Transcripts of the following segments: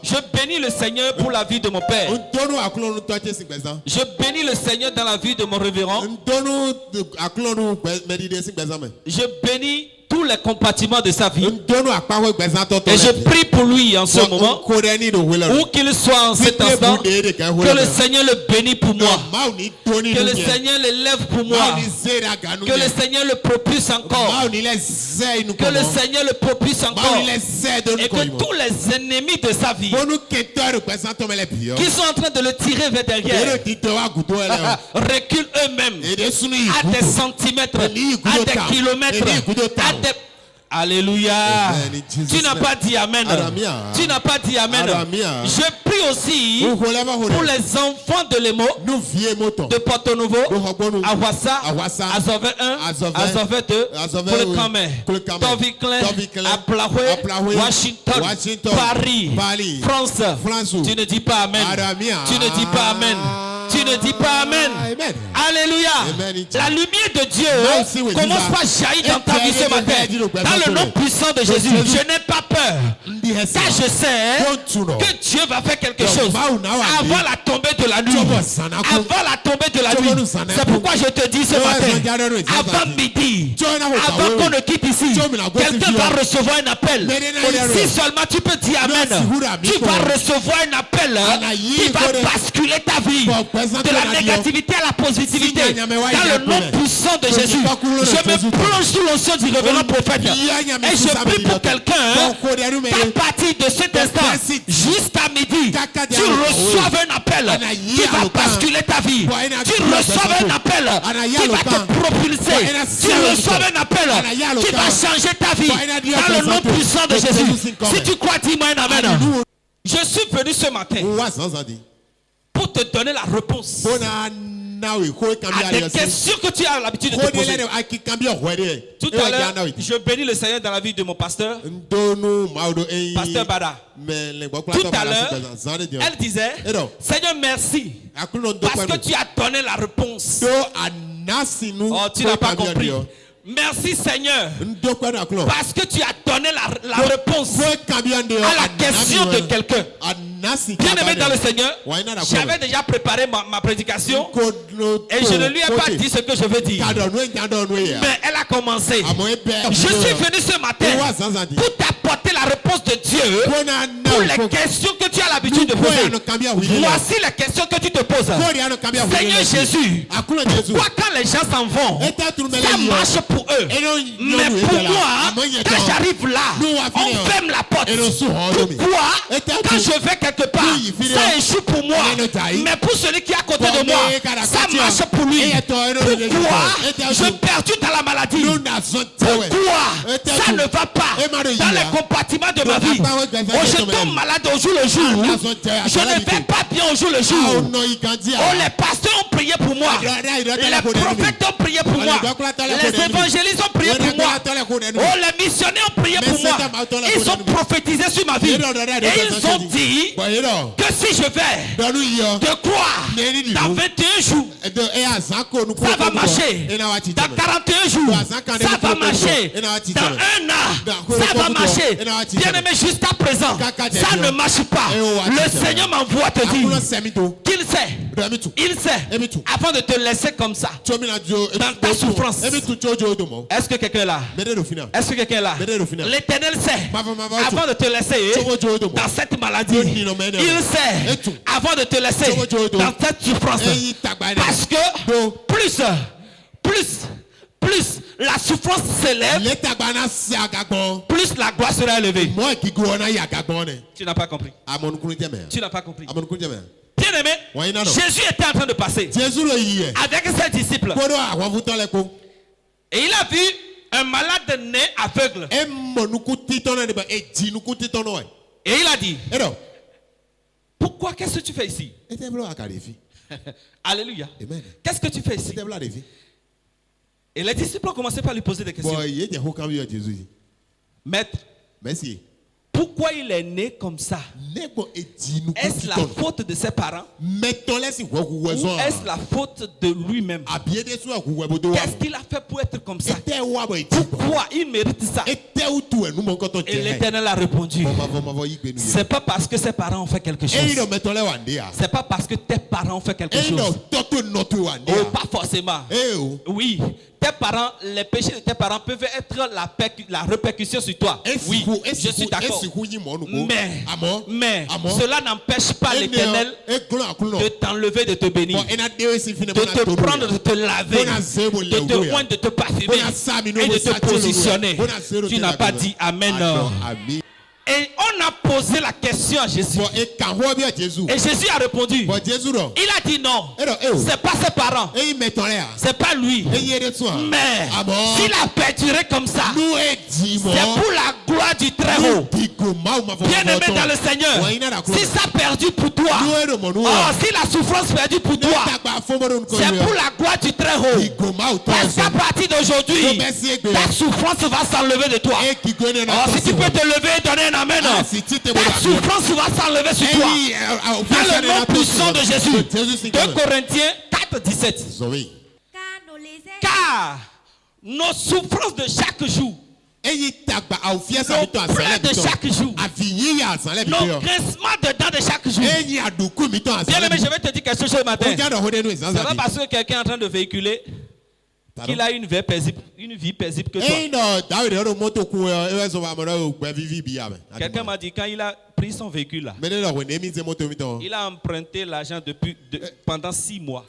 Je bénis le Seigneur pour la vie de mon père. Je bénis le Seigneur dans la vie de mon révérend. Je bénis tous les compartiments de sa vie. Et je prie pour lui en ce moment, où qu'il soit en cet instant, que le Seigneur le bénisse pour moi, que le Seigneur l'élève pour moi, que le Seigneur le propulse encore, que le Seigneur le propulse encore, et que tous les ennemis de sa vie qui sont en train de le tirer vers derrière reculent eux-mêmes à des centimètres, à des kilomètres, à des... Alléluia. Tu n'as pas dit Amen. Tu n'as pas dit Amen. Je prie aussi pour les enfants de l'Emo, de Porto Novo, Awassa, Azové 1, Azové 2, Kolkame, Toviklen, Aplahwe, Washington, Paris, France. Tu ne dis pas Amen. Tu ne dis pas Amen. Tu ne dis pas Amen. Alléluia. La lumière de Dieu commence par jaillir dans ta vie ce matin. Dans le nom puissant de Jésus. Je n'ai pas peur. Car je sais que Dieu va faire quelque chose avant la tombée de la nuit. Avant la tombée de la nuit. C'est pourquoi je te dis ce matin, avant midi, avant qu'on ne quitte ici, quelqu'un va recevoir un appel. Si seulement tu peux dire Amen, tu vas recevoir un appel qui va basculer ta vie de la négativité à la positivité. Dans le nom puissant de Jésus, je me plonge sous l'onction du révérend prophète et je prie pour quelqu'un qu'à partir de cet instant jusqu'à midi, tu reçoives un appel qui va basculer ta vie. Tu reçois un appel qui va te propulser. Tu reçois un appel qui va changer ta vie. Dans le nom puissant de Jésus. Si tu crois, dis-moi un Amen. Je suis venu ce matin pour te donner la réponse à des questions que tu as l'habitude de te poser. Tout à l'heure, je bénis le Seigneur dans la vie de mon pasteur, Pasteur Bada. Tout à l'heure, elle disait, Seigneur, merci, parce que tu as donné la réponse. Oh, tu n'as pas compris. Merci Seigneur, parce que tu as donné la réponse à la question de quelqu'un. Bien aimé dans le Seigneur, j'avais déjà préparé ma prédication et je ne lui ai pas dit ce que je veux dire. Mais elle a commencé. Je suis venu ce matin pour t'apporter la réponse de Dieu pour les questions que tu as l'habitude de poser. Voici les questions que tu te poses. Seigneur Jésus, pourquoi quand les gens s'en vont, ça marche pour eux, mais pour moi, quand j'arrive là, on ferme la porte. Pourquoi quand je vais quelque part, ça échoue pour moi, mais pour celui qui est à côté de moi, ça marche pour lui? Pourquoi je perds dans la maladie? Pourquoi ça ne va pas dans les compartiments de ma vie? Oh, je tombe malade au jour le jour, je ne vais pas bien au jour le jour. Oh, les pasteurs ont prié pour moi, les prophètes ont prié pour moi, les évangélistes ont prié pour moi, oh, les missionnaires ont prié pour moi. Ils ont prophétisé sur ma vie et ils ont dit que si je vais te croire dans 21 jours, ça va marcher. Dans 41 jours, ça va marcher. Dans 1 an, ça va marcher. Bien aimé, jusqu'à présent, ça ne marche pas. Le Seigneur m'envoie te dire qu'il sait. Il sait. Avant de te laisser comme ça, dans ta souffrance. Est-ce que quelqu'un est là? Est-ce que quelqu'un est là? L'Éternel sait. Avant de te laisser dans cette maladie, il sait. Avant de te laisser dans cette souffrance. Parce que plus la souffrance s'élève, plus la gloire sera élevée. Tu n'as pas compris. Tu n'as pas compris. Bien aimé, Jésus était en train de passer avec ses disciples. Et il a vu un malade né aveugle. Et il a dit, pourquoi, qu'est-ce que tu fais ici? Alléluia. Qu'est-ce que tu fais ici? Et les disciples ont commencé par lui poser des questions. Maître, pourquoi il est né comme ça? Est-ce la faute de ses parents? Ou est-ce la faute de lui-même? Qu'est-ce qu'il a fait pour être comme ça? Pourquoi il mérite ça? Et l'Éternel a répondu, c'est pas parce que ses parents ont fait quelque chose. C'est pas parce que tes parents ont fait quelque chose. Oh, pas forcément. Oui. Tes parents, les péchés de tes parents peuvent être la répercussion sur toi. Oui, je suis d'accord. Mais cela n'empêche pas l'Éternel de t'enlever, de te bénir, de te prendre, de te laver, de te oindre, de te parfumer et de te positionner. Tu n'as pas dit Amen. Et on a posé la question à Jésus. Et Jésus a répondu. Il a dit non. C'est pas ses parents. C'est pas lui. Mais s'il a perduré comme ça, c'est pour la gloire du Très-Haut. Bien aimé dans le Seigneur, si ça a perdu pour toi, si la souffrance perdue pour toi, c'est pour la gloire du Très-Haut. Parce qu'à partir d'aujourd'hui, ta souffrance va s'enlever de toi. Si tu peux te lever et donner un amen. Ta souffrance va s'enlever sur toi. Dans le nom puissant de Jésus. 2 Corinthiens 4, 17. Car nos souffrances de chaque jour, nos plaies de chaque jour, nos grincements de dents de chaque jour. Bien aimé, je vais te dire quelque chose ce matin. C'est pas parce que quelqu'un est en train de véhiculer qu'il a une vie paisible que toi. Quelqu'un m'a dit quand il a pris son véhicule là, il a emprunté l'argent pendant 6 mois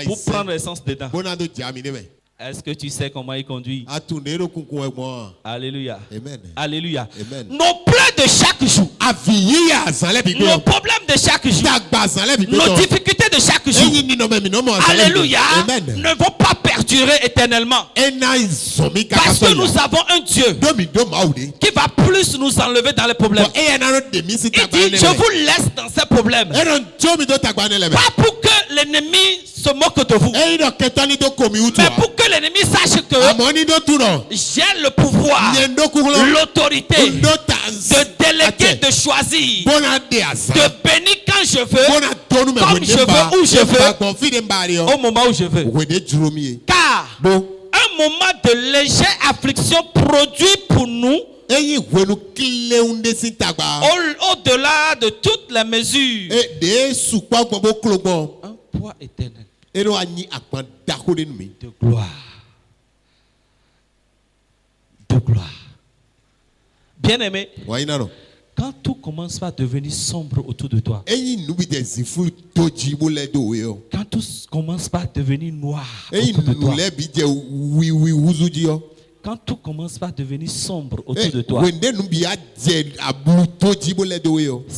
pour prendre l'essence dedans. Est-ce que tu sais comment il conduit? Alléluia. Amen. Alléluia. Amen. Nos plaies de chaque jour, nos problèmes de chaque jour, nos difficultés de chaque jour, alléluia, ne vont pas perdurer éternellement. Parce que nous avons un Dieu qui va plus nous enlever dans les problèmes. Il dit, je vous laisse dans ces problèmes. Pas pour que l'ennemi se moque de vous, mais pour que l'ennemi sache que j'ai le pouvoir, l'autorité de déléguer, de choisir, de bénir quand je veux, comme je veux, où je veux, au moment où je veux. Car un moment de légère affliction produit pour nous, au-delà de toutes les mesures, un poids éternel de gloire. De gloire. Bien aimé, quand tout commence à devenir sombre autour de toi, quand tout commence à devenir noir autour de toi, quand tout commence à devenir sombre autour de toi, ce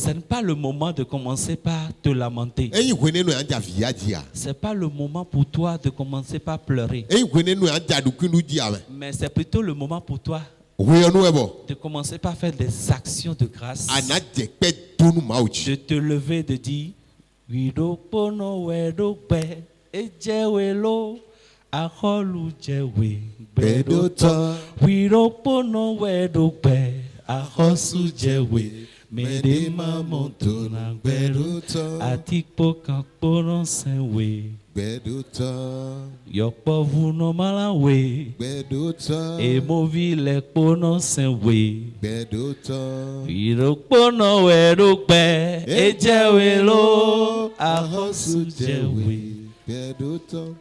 n'est pas le moment de commencer par te lamenter. Ce n'est pas le moment pour toi de commencer par pleurer. Mais c'est plutôt le moment pour toi de commencer par faire des actions de grâce, de te lever, de dire Aholu jewe bedota wiropono wedokbe ahosu jewe medema montona bedota atikpo kanpono senwe bedota yopovu no malawe bedota emovile pono senwe bedota wiropono wedokbe ejewelo ahosu jewe.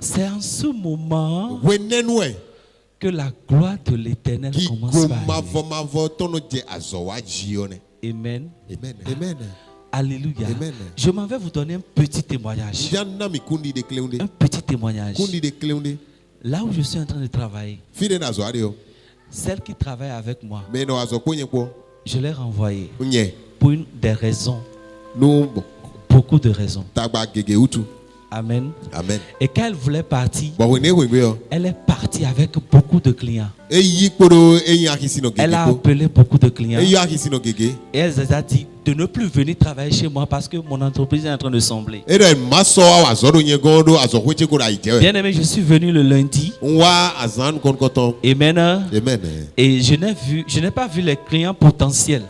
C'est en ce moment que la gloire de l'Éternel commence à arriver. Amen. Amen. Amen. Alléluia. Amen. Je m'en vais vous donner un petit témoignage. Un petit témoignage. Là où je suis en train de travailler, celle qui travaille avec moi, je l'ai renvoyée pour des raisons. Beaucoup de raisons. Amen. Amen. Et quand elle voulait partir, elle est partie avec beaucoup de clients. Elle a appelé beaucoup de clients. Et elle les a dit de ne plus venir travailler chez moi parce que mon entreprise est en train de sombrer. Bien-aimé, je suis venu le lundi. Amen. Amen. Et je n'ai pas vu les clients potentiels.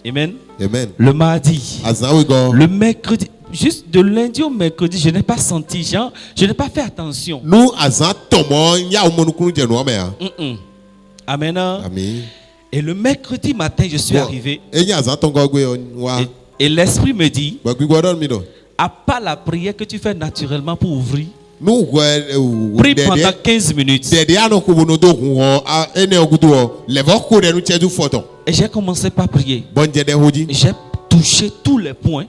Amen. Amen. Le mardi, le mercredi, juste de lundi au mercredi, je n'ai pas senti, je n'ai pas fait attention. Amen. Amen. Et le mercredi matin, je suis arrivé. Et l'esprit me dit, à part la prière que tu fais naturellement pour ouvrir, prie pendant 15 minutes. Et j'ai commencé par prier. J'ai touché tous les points.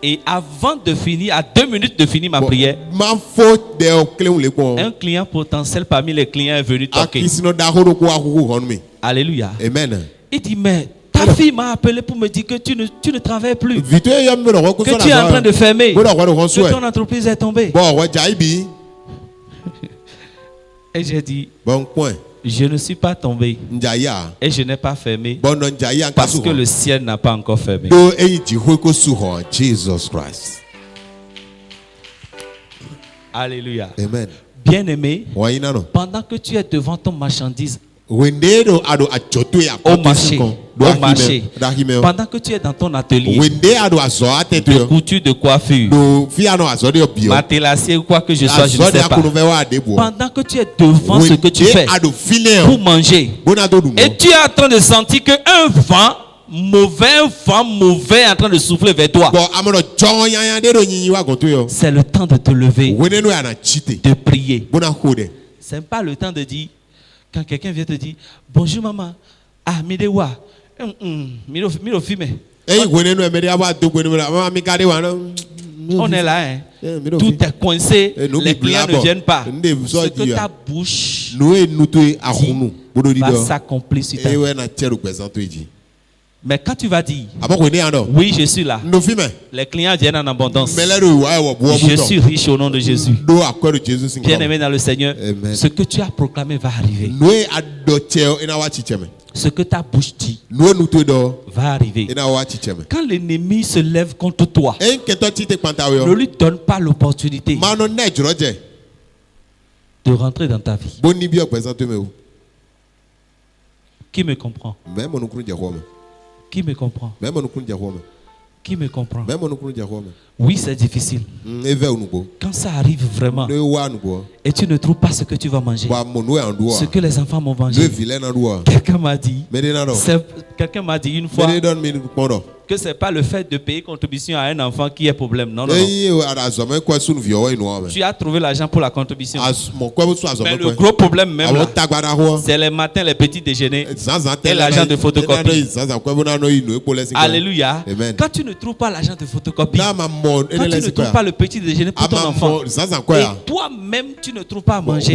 Et avant de finir, à 2 minutes de finir ma prière, un client potentiel parmi les clients est venu toquer. Alléluia. Amen. Il dit, mais ta fille m'a appelé pour me dire que tu ne travailles plus. Que tu es en train de fermer. Que ton entreprise est tombée. Et j'ai dit, je ne suis pas tombé. Et je n'ai pas fermé. Parce que le ciel n'a pas encore fermé. Jesus Christ. Alléluia. Amen. Bien-aimé, pendant que tu es devant ton marchandise, au marché, pendant que tu es dans ton atelier de couture, de coiffure, matelassier ou quoi que je sois, je ne sais pas. Pendant que tu es devant ce que tu fais pour manger, et tu es en train de sentir qu'un vent mauvais est en train de souffler vers toi, c'est le temps de te lever, de prier. Ce n'est pas le temps de dire, quand quelqu'un vient te dire bonjour maman, ah midewa, miro filme. On est là, hein. Tout est coincé, les clients ne viennent pas. Ce que ta bouche dit va s'accomplir sur ta vie. Mais quand tu vas dire oui, je suis là, les clients viennent en abondance. Je suis riche au nom de Jésus. Bien-aimé dans le Seigneur, ce que tu as proclamé va arriver. Ce que ta bouche dit va arriver. Quand l'ennemi se lève contre toi, ne lui donne pas l'opportunité de rentrer dans ta vie. Qui me comprend? Qui me comprend? Qui me comprend? Oui, c'est difficile. Quand ça arrive vraiment et tu ne trouves pas ce que tu vas manger, ce que les enfants vont manger, quelqu'un m'a dit une fois que c'est pas le fait de payer contribution à un enfant qui est problème. Non. Tu as trouvé l'argent pour la contribution. Mais le gros problème même là, c'est les matins, les petits déjeuners et l'argent de photocopie. Alléluia. Amen. Quand tu ne trouves pas l'argent de photocopie, quand tu ne trouves pas le petit déjeuner pour ton enfant, et toi-même tu ne trouves pas à manger,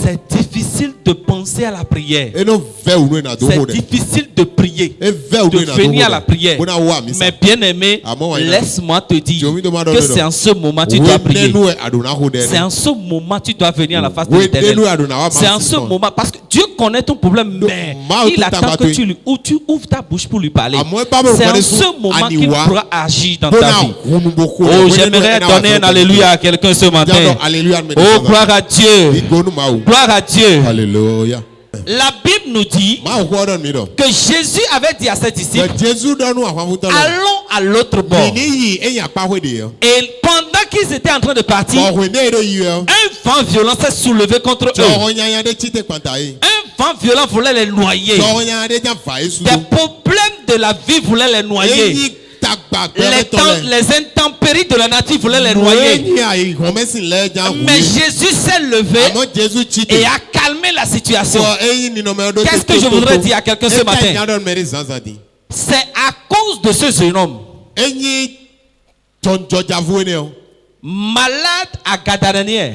c'est difficile de penser à la prière. C'est difficile de prier, de venir à la prière. Mais bien aimé, laisse-moi te dire que c'est en ce moment tu dois prier. C'est en ce moment tu dois venir à la face de l'Éternel. C'est en ce moment, parce que Dieu connaît ton problème, mais il attend que tu ouvres ta bouche pour lui parler. C'est en ce moment qu'il pourra agir dans ta vie. Oh, j'aimerais donner un alléluia à quelqu'un ce matin. Oh, gloire à Dieu. Gloire à Dieu. Alléluia. La Bible nous dit que Jésus avait dit à ses disciples, allons à l'autre bord. Et pendant qu'ils étaient en train de partir, un vent violent s'est soulevé contre eux. Un vent violent voulait les noyer. Des problèmes de la vie voulaient les noyer. Les intempéries de la nature voulaient les noyer. Mais Jésus s'est levé et a calmé la situation. Qu'est-ce que je voudrais dire à quelqu'un ce matin? C'est à cause de ce jeune homme malade à Gadaranière.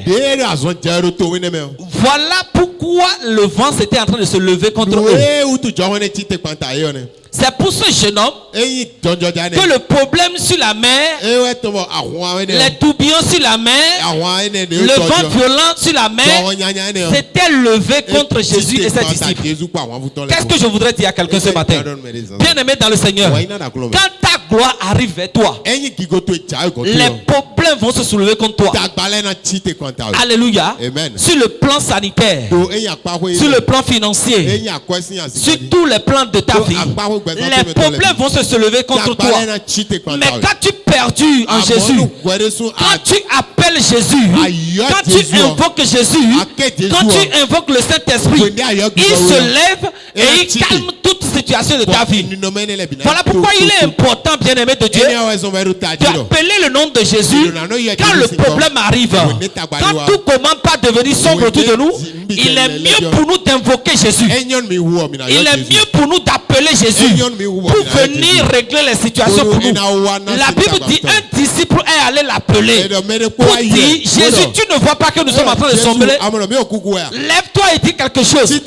Voilà pourquoi le vent s'était en train de se lever contre eux. C'est pour ce jeune homme que le problème sur la mer, les tourbillons sur la mer, le vent violent sur la mer s'était levé contre Jésus et ses disciples. Qu'est-ce que je voudrais dire à quelqu'un ce matin? Bien aimé dans le Seigneur, quand ta gloire arrive vers toi, les problèmes vont se soulever contre toi. Alléluia. Amen. Sur le plan sanitaire, sur le plan financier, sur tous les plans de ta vie, les problèmes vont se lever contre toi. Mais quand tu perdus en Jésus, quand tu appelles Jésus, quand tu invoques Jésus, quand tu invoques le Saint-Esprit, il se lève et il calme toute situation de ta vie. Voilà pourquoi il est important, bien-aimé de Dieu, d'appeler le nom de Jésus quand le problème arrive. Quand tout commence à devenir sombre autour de nous, il est mieux pour nous d'invoquer Jésus. Il est mieux pour nous d'appeler Jésus pour venir régler les situations pour nous. La Bible dit un disciple est allé l'appeler pour dire Jésus, tu ne vois pas que nous sommes en train de sombrer? Lève-toi et dis quelque chose. Et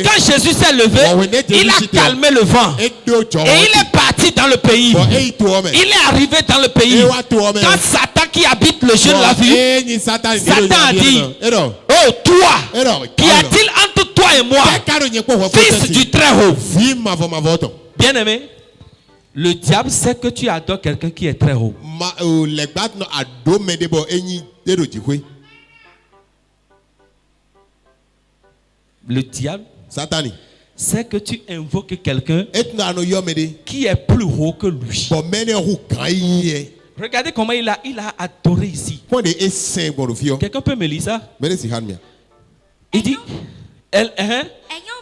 quand Jésus s'est levé, il a calmé le vent et il est parti dans le pays. Il est arrivé dans le pays. Quand Satan qui habite le jeu de la vie, Satan a dit, oh toi, qu'y a-t-il entre toi et moi, fils du Très-Haut? Bien aimé, le diable sait que tu adores quelqu'un qui est très haut. Le diable sait que tu invoques quelqu'un qui est plus haut que lui. Regardez comment il a adoré ici. Quelqu'un peut me lire ça? Il dit, ayant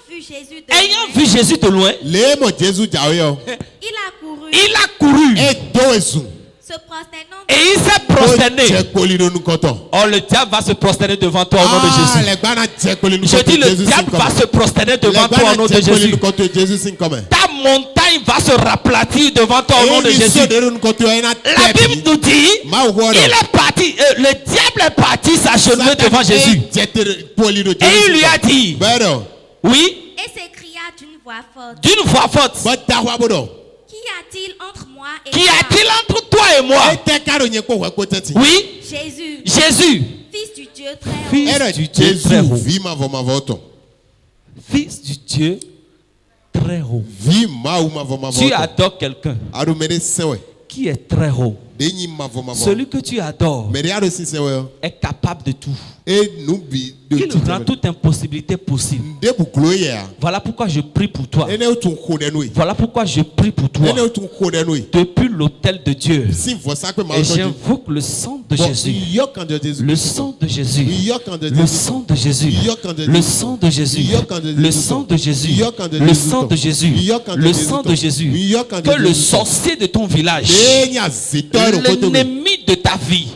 vu Jésus de loin, il a couru. Et il s'est prosterné. Oh, le diable va se prosterner devant toi au nom de Jésus. Je dis, le diable va se prosterner devant toi au nom de Jésus. Ta montagne va se raplatir devant toi au nom de Jésus. La Bible nous dit, il est parti, le diable est parti s'agenouiller devant Jésus. Et il lui a dit, oui. Et s'écria d'une voix forte. D'une voix forte. Qu'y a-t-il entre moi et Qu'y a-t-il entre toi et moi? Oui. Jésus. Fils du Dieu très haut. Fils du Dieu très haut. Fils du Dieu très haut. Tu adores quelqu'un qui est très haut. Celui que tu adores est capable de tout. Il rend toute impossibilité possible. Voilà pourquoi je prie pour toi. Voilà pourquoi je prie pour toi. Depuis l'autel de Dieu. Et j'invoque le sang de Jésus. Le sang de Jésus. Le sang de Jésus. Le sang de Jésus. Le sang de Jésus. Le sang de Jésus. Le sang de Jésus. Que le sorcier de ton village, l'ennemi de ta vie,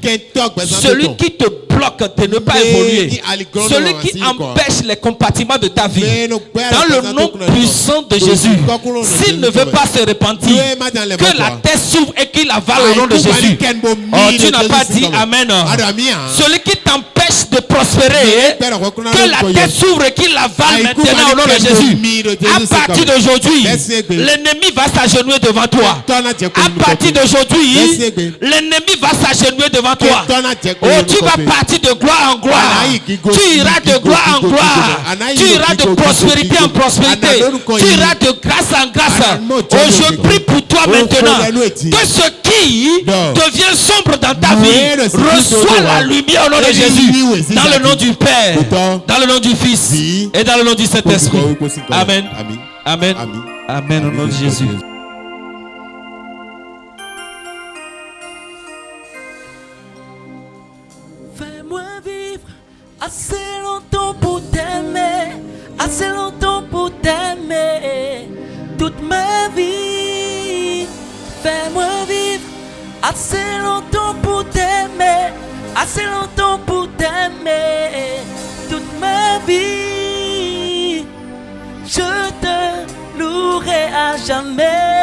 celui qui te bloque de ne pas évoluer, celui qui empêche les compartiments de ta vie, dans le nom puissant de Jésus, s'il ne veut pas se repentir, que la terre s'ouvre et qu'il avale au nom de Jésus. Oh, tu n'as pas dit Amen. Celui qui t'empêche de prospérer, que la terre s'ouvre et qu'il avale maintenant au nom de Jésus. À partir d'aujourd'hui, l'ennemi va s'agenouiller devant toi. À partir d'aujourd'hui, l'ennemi va s'agenouiller devant toi. Oh, tu vas partir de gloire en gloire. Tu iras de gloire en gloire. Tu iras de prospérité en prospérité. Tu iras de grâce en grâce. Oh, je prie pour toi maintenant. Que ce qui devient sombre dans ta vie reçoit la lumière au nom de Jésus. Dans le nom du Père, dans le nom du Fils et dans le nom du Saint-Esprit. Amen. Amen. Amen au nom de Jésus. Fais-moi vivre assez longtemps pour t'aimer, assez longtemps pour t'aimer, toute ma vie. Fais-moi vivre assez longtemps pour t'aimer, assez longtemps pour t'aimer, toute ma vie. Je te louerai à jamais.